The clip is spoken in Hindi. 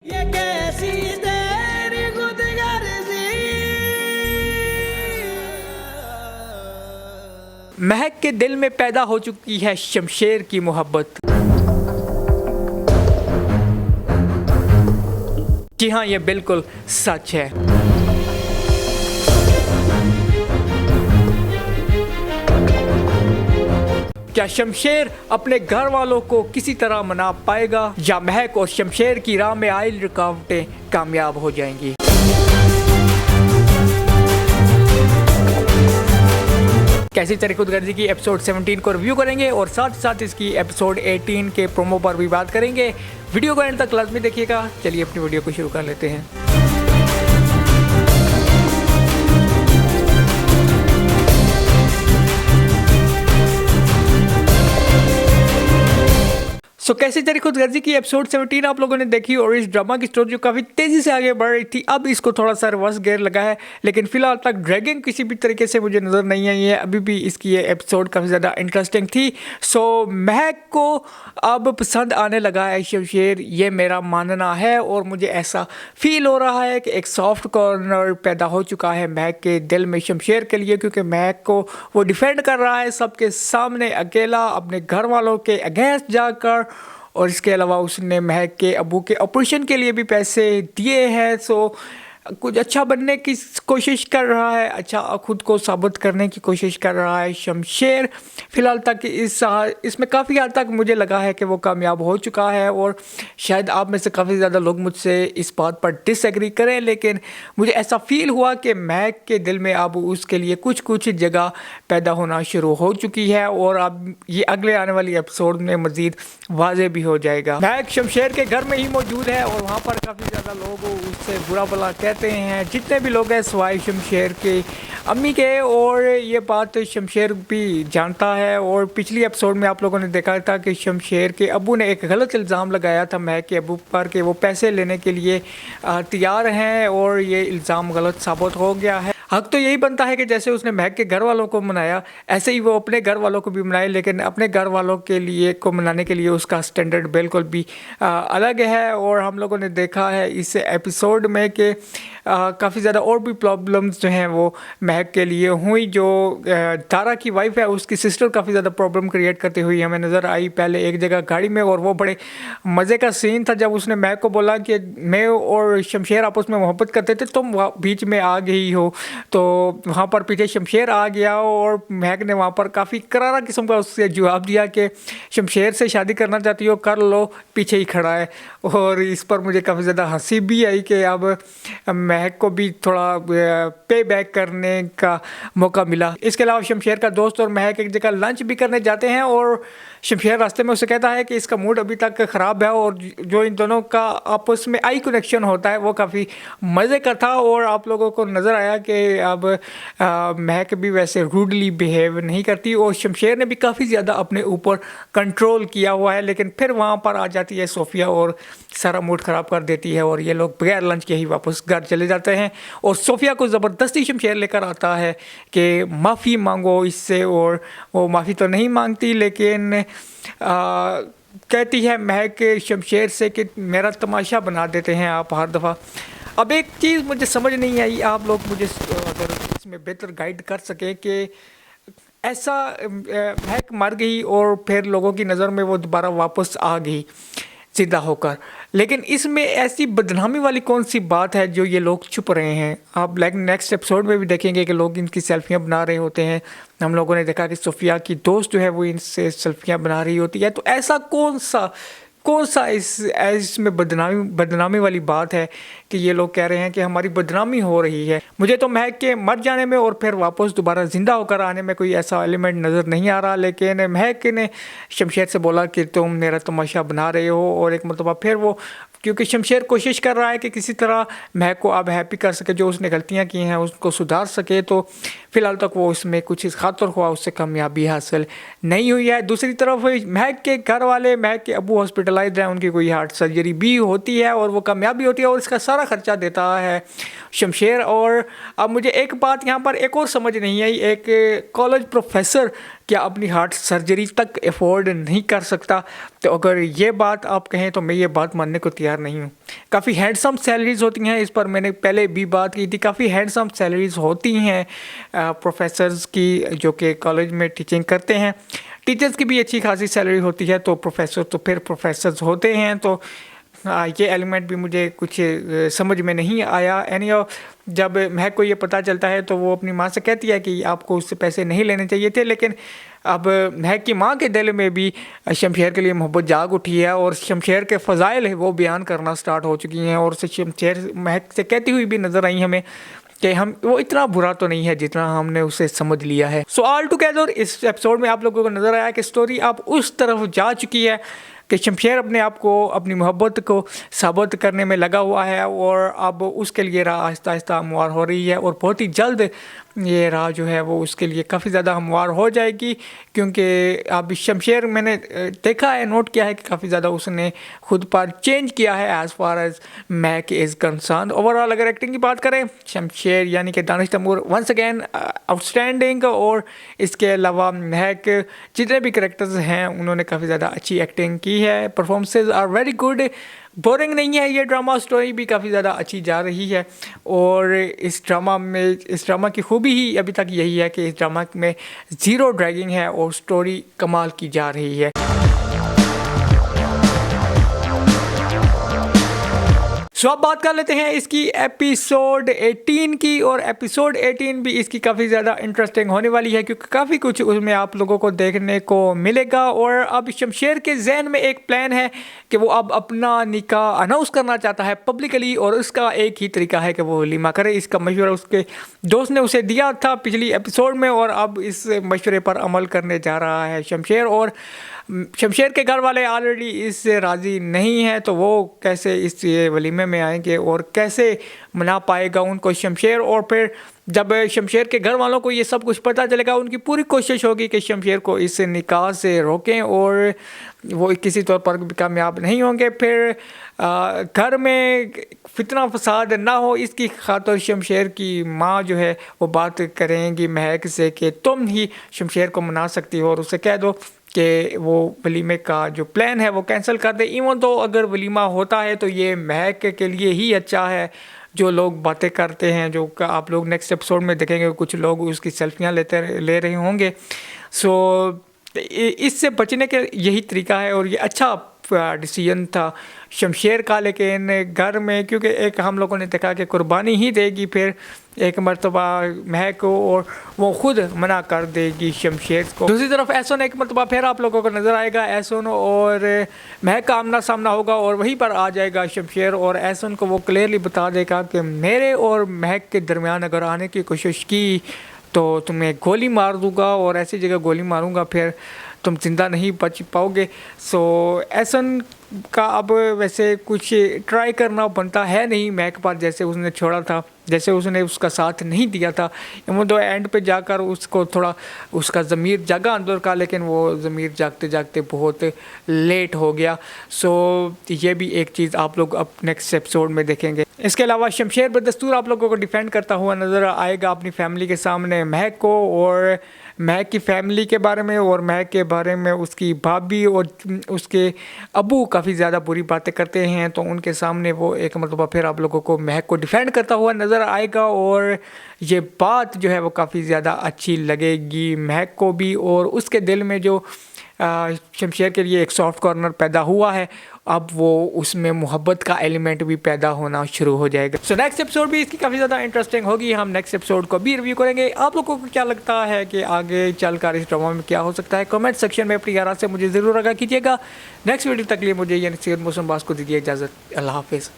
ये कैसी तेरी खुदगर्जी। महक के दिल में पैदा हो चुकी है शमशेर की मोहब्बत। जी हाँ, ये बिल्कुल सच है। क्या शमशेर अपने घर वालों को किसी तरह मना पाएगा या महक और शमशेर की राह में आई रुकावटें कामयाब हो जाएंगी? कैसी तरह खुदगर्जी की एपिसोड 17 को रिव्यू करेंगे और साथ ही साथ इसकी एपिसोड 18 के प्रोमो पर भी बात करेंगे। वीडियो को एंड तक लाजमी देखिएगा। चलिए अपनी वीडियो को शुरू कर लेते हैं। कैसी तेरी खुदगर्जी की एपिसोड 17 आप लोगों ने देखी और इस ड्रामा की स्टोरी जो काफ़ी तेज़ी से आगे बढ़ रही थी, अब इसको थोड़ा सा रिवर्स गियर लगा है, लेकिन फिलहाल तक ड्रैगिंग किसी भी तरीके से मुझे नज़र नहीं आई है। अभी भी इसकी ये एपिसोड काफ़ी ज़्यादा इंटरेस्टिंग थी। महक को अब पसंद आने लगा है शमशेर, ये मेरा मानना है और मुझे ऐसा फील हो रहा है कि एक सॉफ्ट कॉर्नर पैदा हो चुका है महक के दिल में शमशेर के लिए, क्योंकि महक को वो डिफेंड कर रहा है सबके सामने अकेला, अपने घर वालों के अगेंस्ट जाकर। और इसके अलावा उसने महक के अबू के ऑपरेशन के लिए भी पैसे दिए हैं। कुछ अच्छा बनने की कोशिश कर रहा है, अच्छा खुद को साबित करने की कोशिश कर रहा है शमशेर। फिलहाल तक इसमें काफ़ी हद तक मुझे लगा है कि वो कामयाब हो चुका है। और शायद आप में से काफ़ी ज़्यादा लोग मुझसे इस बात पर डिसएग्री करें, लेकिन मुझे ऐसा फील हुआ कि महक के दिल में अब उसके लिए कुछ कुछ जगह पैदा होना शुरू हो चुकी है और अब ये अगले आने वाली एपिसोड में मज़ीद वाज़े भी हो जाएगा। महक शमशेर के घर में ही मौजूद है और वहाँ पर काफ़ी ज़्यादा लोग उससे बुरा भला कहते हैं, जितने भी लोग हैं सवाई शमशेर के अम्मी के। और ये बात शमशेर भी जानता है। और पिछली एपिसोड में आप लोगों ने देखा था कि शमशेर के अब्बू ने एक गलत इल्ज़ाम लगाया था महक के अब्बू पर कि वो पैसे लेने के लिए तैयार हैं और ये इल्ज़ाम गलत साबित हो गया है। हक तो यही बनता है कि जैसे उसने महक के घर वालों को मनाया, ऐसे ही वो अपने घर वालों को भी मनाए, लेकिन अपने घर वालों के लिए को मनाने के लिए उसका स्टैंडर्ड बिल्कुल भी अलग है। और हम लोगों ने देखा है इस एपिसोड में कि काफ़ी ज़्यादा और भी प्रॉब्लम्स जो हैं वो महक के लिए हुई। जो तारा की वाइफ है उसकी सिस्टर काफ़ी ज़्यादा प्रॉब्लम क्रिएट करती हुई हमें नज़र आई पहले एक जगह गाड़ी में। और वो बड़े मज़े का सीन था जब उसने महक को बोला कि मैं और शमशेर आपस में मोहब्बत करते थे, तुम बीच में आ गई हो। तो वहाँ पर पीछे शमशेर आ गया और महक ने वहाँ पर काफ़ी करारा किस्म का उससे जवाब दिया कि शमशेर से शादी करना चाहती हो कर लो, पीछे ही खड़ा है। और इस पर मुझे काफ़ी ज़्यादा हंसी भी आई कि अब महक को भी थोड़ा पे बैक करने का मौका मिला। इसके अलावा शमशेर का दोस्त और महक एक जगह लंच भी करने जाते हैं और शमशेर रास्ते में उसे कहता है कि इसका मूड अभी तक ख़राब है। और जो इन दोनों का आपस में आई कनेक्शन होता है वो काफ़ी मज़े का था। और आप लोगों को नज़र आया कि अब महक भी वैसे रूडली बिहेव नहीं करती और शमशेर ने भी काफ़ी ज़्यादा अपने ऊपर कंट्रोल किया हुआ है। लेकिन फिर वहाँ पर आ जाती है सोफिया और सारा मूड ख़राब कर देती है और ये लोग बगैर लंच के ही वापस घर चले जाते हैं। और सोफिया को ज़बरदस्ती शमशेर लेकर आता है कि माफ़ी मांगो इससे, और वो माफ़ी तो नहीं मांगती, लेकिन कहती है महक शमशेर से कि मेरा तमाशा बना देते हैं आप हर दफ़ा। अब एक चीज़ मुझे समझ नहीं आई, आप लोग मुझे अगर इसमें बेहतर गाइड कर सके कि ऐसा महक मर गई और फिर लोगों की नज़र में वो दोबारा वापस आ गई ज़िंदा होकर, लेकिन इसमें ऐसी बदनामी वाली कौन सी बात है जो ये लोग छुप रहे हैं? आप नेक्स्ट एपिसोड में भी देखेंगे कि लोग इनकी सेल्फियाँ बना रहे होते हैं। हम लोगों ने देखा कि सोफिया की दोस्त जो है वो इनसे सेल्फियाँ बना रही होती है। तो ऐसा कौन सा इसमें बदनामी वाली बात है कि ये लोग कह रहे हैं कि हमारी बदनामी हो रही है? मुझे तो महक के मर जाने में और फिर वापस दोबारा ज़िंदा होकर आने में कोई ऐसा एलिमेंट नज़र नहीं आ रहा। लेकिन महक ने शमशेर से बोला कि तुम मेरा तमाशा बना रहे हो, और एक मरतबा फिर वो, क्योंकि शमशेर कोशिश कर रहा है कि किसी तरह महक को अब हैप्पी कर सके, जो उसने गलतियां की हैं उसको सुधार सके। तो फिलहाल तक वो इसमें कुछ इस खातर हुआ उससे कामयाबी हासिल नहीं हुई है। दूसरी तरफ महक के घर वाले, महक के अबू हॉस्पिटलाइज्ड हैं, उनकी कोई हार्ट सर्जरी भी होती है और वो कामयाबी होती है और इसका सारा खर्चा देता है शमशेर। और अब मुझे एक बात यहाँ पर एक और समझ नहीं आई, एक कॉलेज प्रोफेसर क्या अपनी हार्ट सर्जरी तक अफोर्ड नहीं कर सकता। तो अगर ये बात आप कहें तो मैं ये बात मानने को तैयार नहीं हूँ। काफ़ी हैंडसम सैलरीज़ होती हैं, इस पर मैंने पहले भी बात की थी। काफ़ी हैंडसम सैलरीज़ होती हैं प्रोफेसर्स की जो कि कॉलेज में टीचिंग करते हैं। टीचर्स की भी अच्छी खासी सैलरी होती है, तो प्रोफेसर तो फिर प्रोफेसर्स होते हैं। तो ये एलिमेंट भी मुझे कुछ समझ में नहीं आया। जब महक को ये पता चलता है तो वो अपनी माँ से कहती है कि आपको उससे पैसे नहीं लेने चाहिए थे, लेकिन अब महक की माँ के दिल में भी शमशेर के लिए मोहब्बत जाग उठी है और शमशेर के फ़ज़ाइल है वो बयान करना स्टार्ट हो चुकी हैं। और शमशेर महक से कहती हुई भी नज़र आई हमें कि हम वो इतना बुरा तो नहीं है जितना हमने उसे समझ लिया है। सो ऑल टुगेदर इस एपिसोड में आप लोगों को नज़र आया कि स्टोरी अब उस तरफ जा चुकी है कि शमशेर अपने आप को, अपनी मोहब्बत को साबित करने में लगा हुआ है और अब उसके लिए राह आहिस्ता आहिस्ता हमवार हो रही है। और बहुत ही जल्द ये राह जो है वो उसके लिए काफ़ी ज़्यादा हमवार हो जाएगी, क्योंकि अब शमशेर मैंने देखा है, नोट किया है कि काफ़ी ज़्यादा उसने खुद पर चेंज किया है as far as Mahak is concern. Overall अगर एक्टिंग की बात करें, शमशेर यानी कि Danish Taimur once again outstanding. और इसके अलावा महक जितने भी करेक्टर्स हैं उन्होंने काफ़ी ज़्यादा अच्छी एक्टिंग की है। Performances are very good, boring नहीं है ये ड्रामा। स्टोरी भी काफ़ी ज़्यादा अच्छी जा रही है और इस ड्रामा की खूबी ही अभी तक यही है कि इस ड्रामा में ज़ीरो ड्रैगिंग है और स्टोरी कमाल की जा रही है। सो अब बात कर लेते हैं इसकी एपिसोड 18 की। और एपिसोड 18 भी इसकी काफ़ी ज़्यादा इंटरेस्टिंग होने वाली है, क्योंकि काफ़ी कुछ उसमें आप लोगों को देखने को मिलेगा। और अब शमशेर के जहन में एक प्लान है कि वो अब अपना निकाह अनाउंस करना चाहता है पब्लिकली, और उसका एक ही तरीका है कि वो वलीमा करे। इसका मशवरा उसके दोस्त ने उसे दिया था पिछली एपिसोड में, और अब इस मशवरे पर अमल करने जा रहा है शमशेर। और शमशेर के घर वाले ऑलरेडी इससे राज़ी नहीं है, तो वो कैसे इस वलीमे में आएंगे और कैसे मना पाएगा उनको शमशेर। और फिर जब शमशेर के घर वालों को ये सब कुछ पता चलेगा, उनकी पूरी कोशिश होगी कि शमशेर को इस निकाह से रोकें, और वो किसी तौर पर भी कामयाब नहीं होंगे। फिर घर में फितना फसाद ना हो, इसकी खातिर शमशेर की माँ जो है वो बात करेंगी महक से कि तुम ही शमशेर को मना सकती हो और उसे कह दो कि वो वलीमे का जो प्लान है वो कैंसिल कर दे। इवन तो अगर वलीमा होता है तो ये महक के लिए ही अच्छा है। जो लोग बातें करते हैं, जो आप लोग नेक्स्ट एपिसोड में देखेंगे, कुछ लोग उसकी सेल्फियाँ ले रहे होंगे। सो इससे बचने के यही तरीका है और ये अच्छा डिसीजन था शमशेर का। लेकिन घर में क्योंकि एक हम लोगों ने देखा कि कुर्बानी ही देगी, फिर एक मरतबा महक को और वो खुद मना कर देगी शमशेर को। दूसरी तरफ एहसन एक मरतबा फिर आप लोगों को नज़र आएगा, एहसन और महक का आमना सामना होगा और वहीं पर आ जाएगा शमशेर और एहसन को वो क्लियरली बता देगा कि मेरे और महक के दरमियान अगर आने की कोशिश की तो तुम्हें गोली मार दूँगा, और ऐसी जगह गोली मारूँगा फिर तुम जिंदा नहीं बच पाओगे। सो एहसन का अब वैसे कुछ ट्राई करना बनता है नहीं महक पर, जैसे उसने छोड़ा था, जैसे उसने उसका साथ नहीं दिया था। वो तो एंड पे जाकर उसको थोड़ा उसका ज़मीर जागा अंदर का, लेकिन वो ज़मीर जागते जागते बहुत लेट हो गया। सो ये भी एक चीज़ आप लोग अब नेक्स्ट एपिसोड में देखेंगे। इसके अलावा शमशेर बदस्तूर आप लोगों को डिफेंड करता हुआ नज़र आएगा अपनी फैमिली के सामने महक को, और महक की फैमिली के बारे में और महक के बारे में उसकी भाभी और उसके अबू काफ़ी ज़्यादा बुरी बातें करते हैं। तो उनके सामने वो एक मरतबा फिर आप लोगों को महक को डिफेंड करता हुआ नज़र आएगा, और ये बात जो है वो काफ़ी ज़्यादा अच्छी लगेगी महक को भी। और उसके दिल में जो शमशेर के लिए एक सॉफ्ट कॉर्नर पैदा हुआ है, अब वो उसमें मोहब्बत का एलिमेंट भी पैदा होना शुरू हो जाएगा। सो नेक्स्ट एपिसोड भी इसकी काफ़ी ज़्यादा इंटरेस्टिंग होगी। हम नेक्स्ट एपिसोड को भी रिव्यू करेंगे। आप लोगों को क्या लगता है कि आगे चलकर इस ड्रामा में क्या हो सकता है, कमेंट सेक्शन में अपनी राय से मुझे ज़रूर आगाह कीजिएगा। नेक्स्ट वीडियो तक लिए मुझे यानी सैयद मौसम बास को दीजिए इजाज़त। अल्लाह हाफिज़।